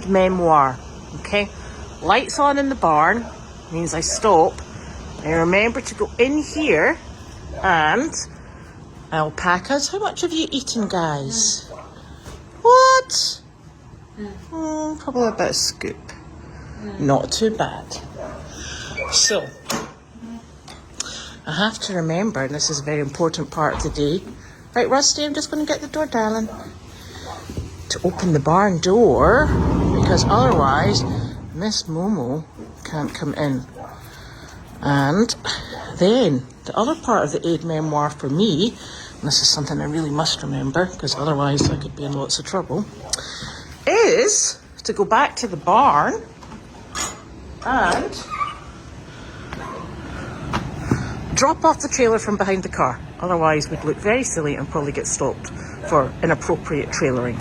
memoir. Okay, lights on in the barn means I stop. I remember to go in here and alpacas. How much have you eaten, guys? What? Probably about a scoop. Not too bad. So, I have to remember, and this is a very important part of the day. Right, Rusty, I'm just going to get the door, darling. To open the barn door, because otherwise Miss Momo can't come in. And then the other part of the aid memoir for me, and this is something I really must remember because otherwise I could be in lots of trouble, is to go back to the barn and drop off the trailer from behind the car. Otherwise we'd look very silly and probably get stopped for inappropriate trailering.